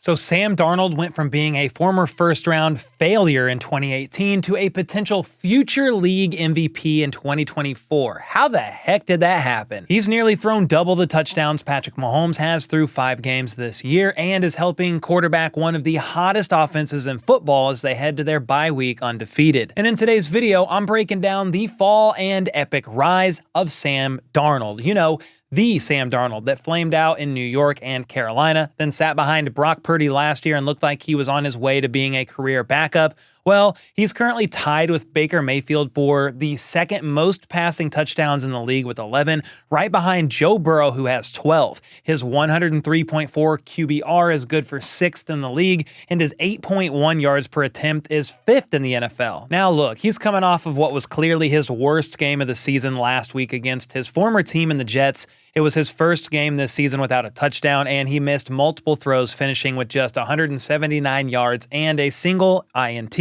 So Sam Darnold went from being a former first-round failure in 2018 to a potential future league MVP in 2024. How the heck did that happen? He's nearly thrown double the touchdowns Patrick Mahomes has through 5 games this year and is helping quarterback one of the hottest offenses in football as they head to their bye week undefeated. And in today's video, I'm breaking down the fall and epic rise of Sam Darnold. You know, the Sam Darnold that flamed out in New York and Carolina, then sat behind Brock Purdy last year and looked like he was on his way to being a career backup. Well, he's currently tied with Baker Mayfield for the second most passing touchdowns in the league with 11, right behind Joe Burrow, who has 12. His 103.4 QBR is good for 6th in the league, and his 8.1 yards per attempt is 5th in the NFL. Now look, he's coming off of what was clearly his worst game of the season last week against his former team in the Jets. It was his first game this season without a touchdown, and he missed multiple throws, finishing with just 179 yards and a single INT.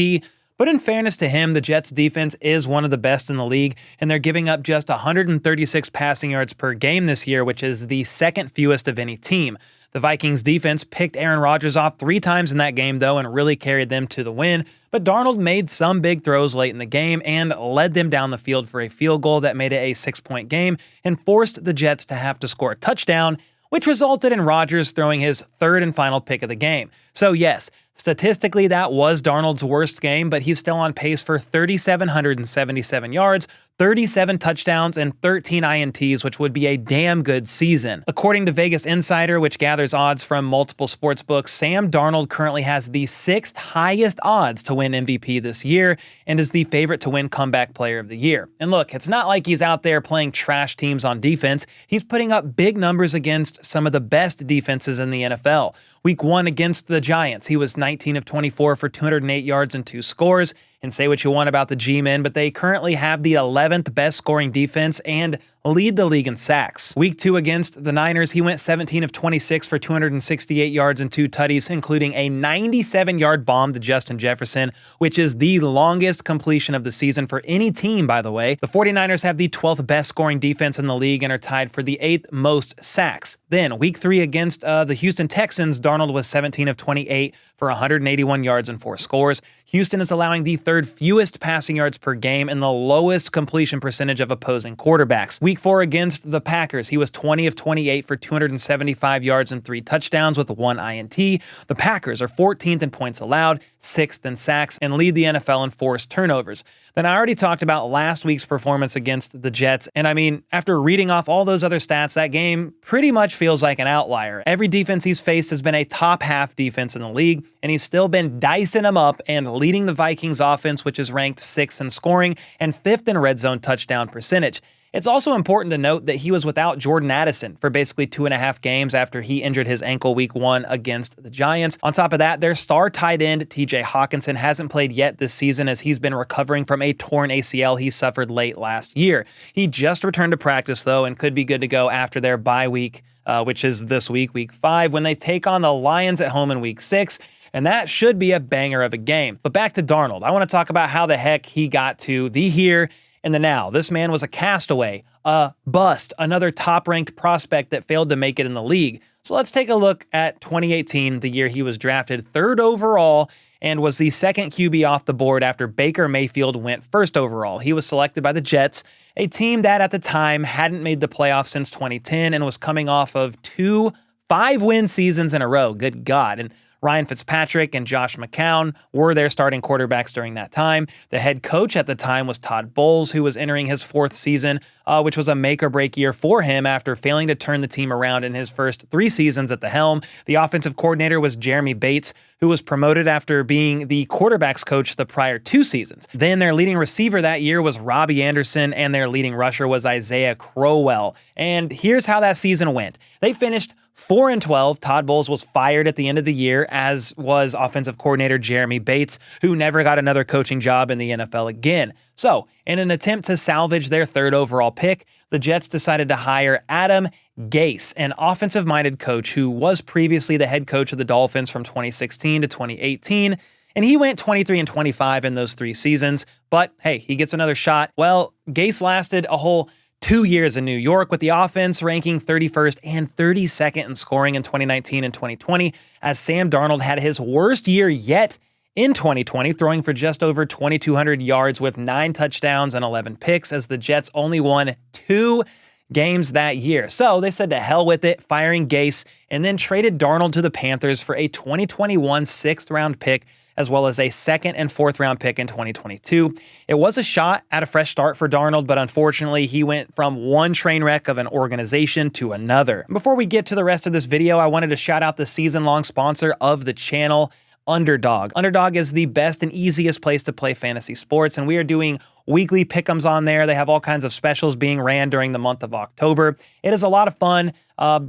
But in fairness to him, the Jets' defense is one of the best in the league, and they're giving up just 136 passing yards per game this year, which is the second fewest of any team. The Vikings defense picked Aaron Rodgers off 3 times in that game, though, and really carried them to the win. But Darnold made some big throws late in the game and led them down the field for a field goal that made it a 6-point game and forced the Jets to have to score a touchdown, which resulted in Rodgers throwing his 3rd and final pick of the game. So yes, statistically that was Darnold's worst game, but he's still on pace for 3,777 yards, 37 touchdowns, and 13 INTs, which would be a damn good season. According to Vegas Insider, which gathers odds from multiple sports books, Sam Darnold currently has the 6th highest odds to win MVP this year and is the favorite to win Comeback Player of the Year. And look, it's not like he's out there playing trash teams on defense. He's putting up big numbers against some of the best defenses in the NFL. Week 1 against the Giants, he was 19 of 24 for 208 yards and 2 scores. And say what you want about the G-men, but they currently have the 11th best scoring defense and lead the league in sacks. Week 2 against the Niners, he went 17 of 26 for 268 yards and 2 tutties, including a 97-yard bomb to Justin Jefferson, which is the longest completion of the season for any team, by the way. The 49ers have the 12th best scoring defense in the league and are tied for the 8th most sacks. Then, week 3 against the Houston Texans, Darnold was 17 of 28 for 181 yards and 4 scores. Houston is allowing the 3rd fewest passing yards per game and the lowest completion percentage of opposing quarterbacks. Week 4 against the Packers, he was 20 of 28 for 275 yards and 3 touchdowns with 1 INT. The Packers are 14th in points allowed, 6th in sacks, and lead the NFL in forced turnovers. Then I already talked about last week's performance against the Jets, and I mean, after reading off all those other stats, that game pretty much feels like an outlier. Every defense he's faced has been a top half defense in the league, and he's still been dicing them up and leading the Vikings offense, which is ranked 6th in scoring and 5th in red zone touchdown percentage. It's also important to note that he was without Jordan Addison for basically 2.5 games after he injured his ankle week 1 against the Giants. On top of that, their star tight end, TJ Hawkinson, hasn't played yet this season as he's been recovering from a torn ACL he suffered late last year. He just returned to practice, though, and could be good to go after their bye week, which is this week, week 5, when they take on the Lions at home in week 6. And that should be a banger of a game. But back to Darnold. I want to talk about how the heck he got to the here and the now. This man was a castaway, a bust, another top-ranked prospect that failed to make it in the league. So let's take a look at 2018, the year he was drafted 3rd overall and was the 2nd QB off the board after Baker Mayfield went 1st overall. He was selected by the Jets, a team that at the time hadn't made the playoffs since 2010 and was coming off of 2 5-win seasons in a row. Good God. And Ryan Fitzpatrick and Josh McCown were their starting quarterbacks during that time. The head coach at the time was Todd, who was entering his 4th season, which was a make-or-break year for him after failing to turn the team around in his first 3 seasons at the helm. The offensive coordinator was Jeremy Bates, who was promoted after being the quarterback's coach the prior 2 seasons. Then their leading receiver that year was Robbie Anderson, and their leading rusher was Isaiah Crowell. And here's how that season went. They finished 4-12. Todd Bowles was fired at the end of the year, as was offensive coordinator Jeremy Bates, who never got another coaching job in the NFL again. So, in an attempt to salvage their 3rd overall pick, the Jets decided to hire Adam Gase, an offensive-minded coach who was previously the head coach of the Dolphins from 2016 to 2018, and he went 23-25 in those 3 seasons. But hey, he gets another shot. Well, Gase lasted a whole 2 years in New York, with the offense ranking 31st and 32nd in scoring in 2019 and 2020, as Sam Darnold had his worst year yet in 2020, throwing for just over 2,200 yards with 9 touchdowns and 11 picks, as the Jets only won 2 games that year. So they said to hell with it, firing Gase, and then traded Darnold to the Panthers for a 2021 6th-round pick, as well as a 2nd and 4th-round pick in 2022. It was a shot at a fresh start for Darnold, but unfortunately, he went from one train wreck of an organization to another. Before we get to the rest of this video, I wanted to shout out the season-long sponsor of the channel, Underdog. Underdog is the best and easiest place to play fantasy sports, and we are doing weekly pick'ems on there. They have all kinds of specials being ran during the month of October. It is a lot of fun.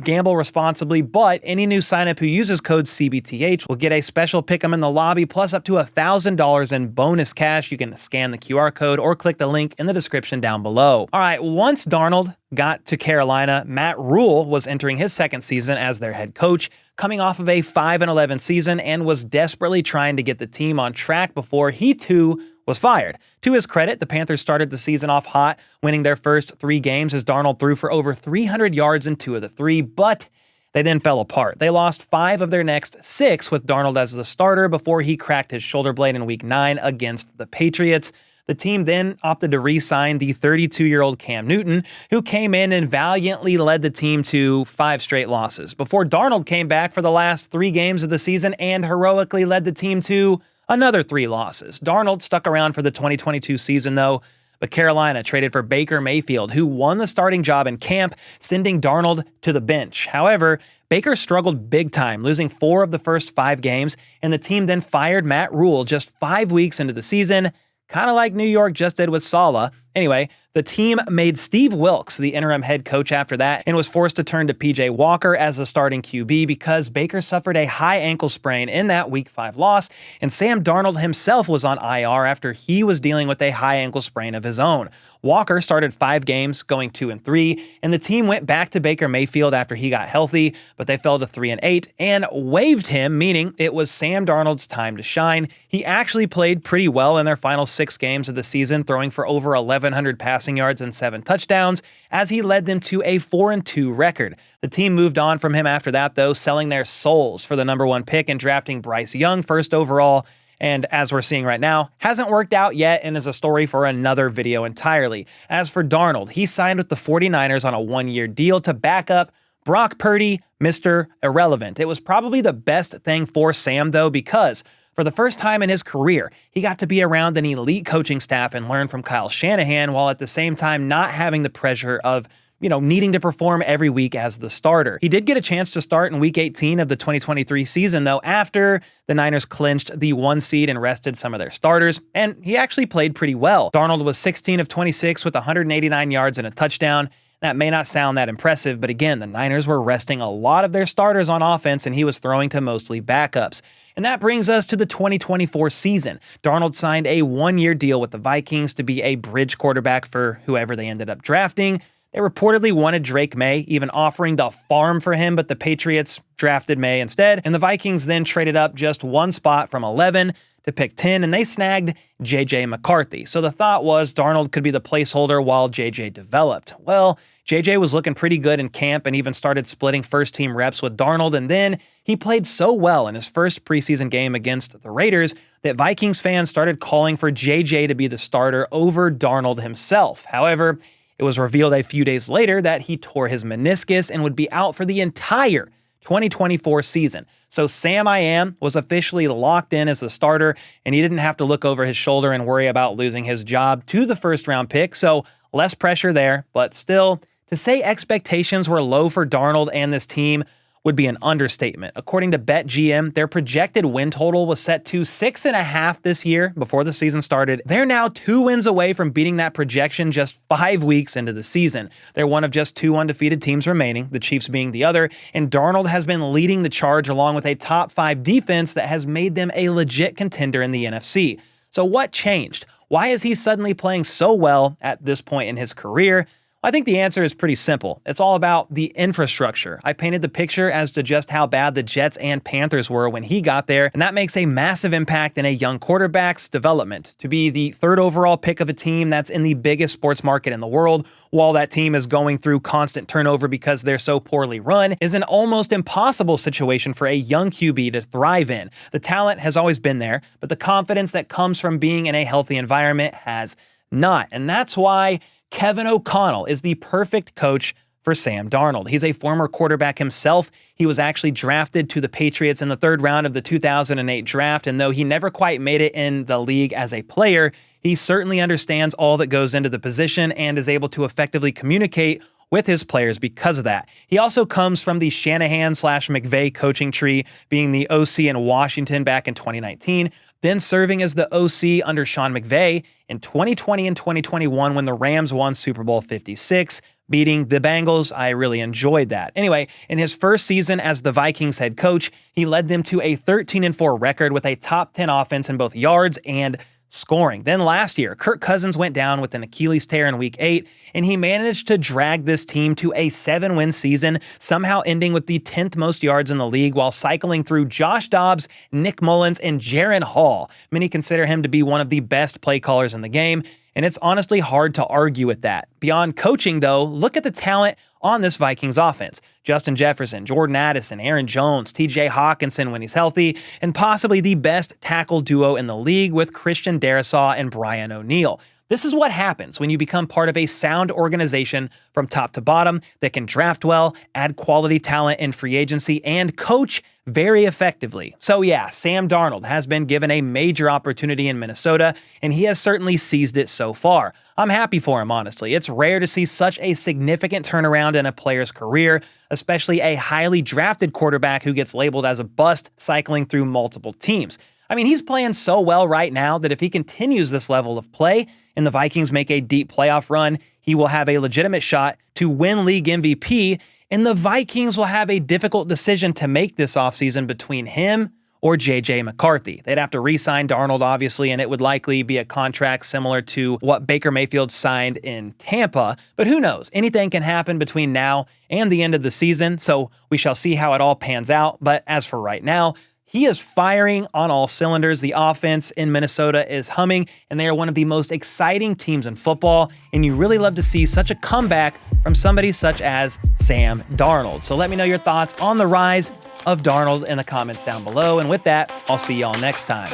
Gamble responsibly, but any new signup who uses code CBTH will get a special pick'em in the lobby, plus up to $1,000 in bonus cash. You can scan the QR code or click the link in the description down below. All right, once Darnold got to Carolina, Matt Rule was entering his 2nd season as their head coach, coming off of a 5-11 season, and was desperately trying to get the team on track before he too was fired. To his credit, the Panthers started the season off hot, winning their first 3 games as Darnold threw for over 300 yards in 2 of the 3, but they then fell apart. They lost 5 of their next 6 with Darnold as the starter before he cracked his shoulder blade in Week 9 against the Patriots. The team then opted to re-sign the 32-year-old Cam Newton, who came in and valiantly led the team to 5 straight losses, before Darnold came back for the last 3 games of the season and heroically led the team to another 3 losses. Darnold stuck around for the 2022 season, though, but Carolina traded for Baker Mayfield, who won the starting job in camp, sending Darnold to the bench. However, Baker struggled big time, losing 4 of the first 5 games, and the team then fired Matt Rule just 5 weeks into the season, kind of like New York just did with Saleh. Anyway, the team made Steve Wilks the interim head coach after that and was forced to turn to PJ Walker as the starting QB because Baker suffered a high ankle sprain in that Week 5 loss, and Sam Darnold himself was on IR after he was dealing with a high ankle sprain of his own. Walker started 5 games, going 2-3, and the team went back to Baker Mayfield after he got healthy, but they fell to 3-8 and waived him, meaning it was Sam Darnold's time to shine. He actually played pretty well in their final 6 games of the season, throwing for over 1,100 passing yards and 7 touchdowns, as he led them to a 4-2 record. The team moved on from him after that, though, selling their souls for the number 1 pick and drafting Bryce Young first overall. And as we're seeing right now, hasn't worked out yet and is a story for another video entirely. As for Darnold, he signed with the 49ers on a 1-year deal to back up Brock Purdy, Mr. Irrelevant. It was probably the best thing for Sam, though, because for the first time in his career, he got to be around an elite coaching staff and learn from Kyle Shanahan, while at the same time not having the pressure of needing to perform every week as the starter. He did get a chance to start in Week 18 of the 2023 season, though, after the Niners clinched the 1 seed and rested some of their starters, and he actually played pretty well. Darnold was 16 of 26 with 189 yards and a touchdown. That may not sound that impressive, but again, the Niners were resting a lot of their starters on offense, and he was throwing to mostly backups. And that brings us to the 2024 season. Darnold signed a 1-year deal with the Vikings to be a bridge quarterback for whoever they ended up drafting. They reportedly wanted Drake May, even offering the farm for him, but the Patriots drafted May instead, and the Vikings then traded up just 1 spot from 11 to pick 10, and they snagged J.J. McCarthy. So the thought was Darnold could be the placeholder while J.J. developed. Well, J.J. was looking pretty good in camp and even started splitting first-team reps with Darnold, and then he played so well in his first preseason game against the Raiders that Vikings fans started calling for J.J. to be the starter over Darnold himself. However, it was revealed a few days later that he tore his meniscus and would be out for the entire 2024 season. So Sam I Am was officially locked in as the starter, and he didn't have to look over his shoulder and worry about losing his job to the first-round pick, so less pressure there. But still, to say expectations were low for Darnold and this team would be an understatement. According to BetGM, their projected win total was set to 6.5 this year before the season started. They're now 2 wins away from beating that projection just 5 weeks into the season. They're one of just 2 undefeated teams remaining, the Chiefs being the other, and Darnold has been leading the charge along with a top 5 defense that has made them a legit contender in the NFC. So what changed? Why is he suddenly playing so well at this point in his career? I think the answer is pretty simple. It's all about the infrastructure. I painted the picture as to just how bad the Jets and Panthers were when he got there, and that makes a massive impact in a young quarterback's development. To be the third overall pick of a team that's in the biggest sports market in the world, while that team is going through constant turnover because they're so poorly run, is an almost impossible situation for a young QB to thrive in. The talent has always been there, but the confidence that comes from being in a healthy environment has not. And that's why Kevin O'Connell is the perfect coach for Sam Darnold. He's a former quarterback himself. He was actually drafted to the Patriots in the third round of the 2008 draft, and though he never quite made it in the league as a player, he certainly understands all that goes into the position and is able to effectively communicate with his players because of that. He also comes from the Shanahan/McVay coaching tree, being the OC in Washington back in 2019, then serving as the OC under Sean McVay in 2020 and 2021 when the Rams won Super Bowl 56, beating the Bengals. I really enjoyed that. Anyway, in his first season as the Vikings head coach, he led them to a 13-4 record with a top 10 offense in both yards and scoring. Then last year, Kirk Cousins went down with an Achilles tear in Week 8, and he managed to drag this team to a 7-win season, somehow ending with the 10th most yards in the league while cycling through Josh Dobbs, Nick Mullins, and Jaron Hall. Many consider him to be one of the best play callers in the game, and it's honestly hard to argue with that. Beyond coaching, though, look at the talent on this Vikings offense. Justin Jefferson, Jordan Addison, Aaron Jones, TJ Hawkinson when he's healthy, and possibly the best tackle duo in the league with Christian Darrisaw and Brian O'Neill. This is what happens when you become part of a sound organization from top to bottom that can draft well, add quality talent in free agency, and coach very effectively. So yeah, Sam Darnold has been given a major opportunity in Minnesota, and he has certainly seized it so far. I'm happy for him, honestly. It's rare to see such a significant turnaround in a player's career, especially a highly drafted quarterback who gets labeled as a bust cycling through multiple teams. I mean, he's playing so well right now that if he continues this level of play and the Vikings make a deep playoff run, he will have a legitimate shot to win league MVP, and the Vikings will have a difficult decision to make this offseason between him or J.J. McCarthy. They'd have to re-sign Darnold, obviously, and it would likely be a contract similar to what Baker Mayfield signed in Tampa. But who knows? Anything can happen between now and the end of the season, so we shall see how it all pans out. But as for right now, he is firing on all cylinders. The offense in Minnesota is humming, and they are one of the most exciting teams in football, and you really love to see such a comeback from somebody such as Sam Darnold. So let me know your thoughts on the rise of Darnold in the comments down below, and with that, I'll see y'all next time.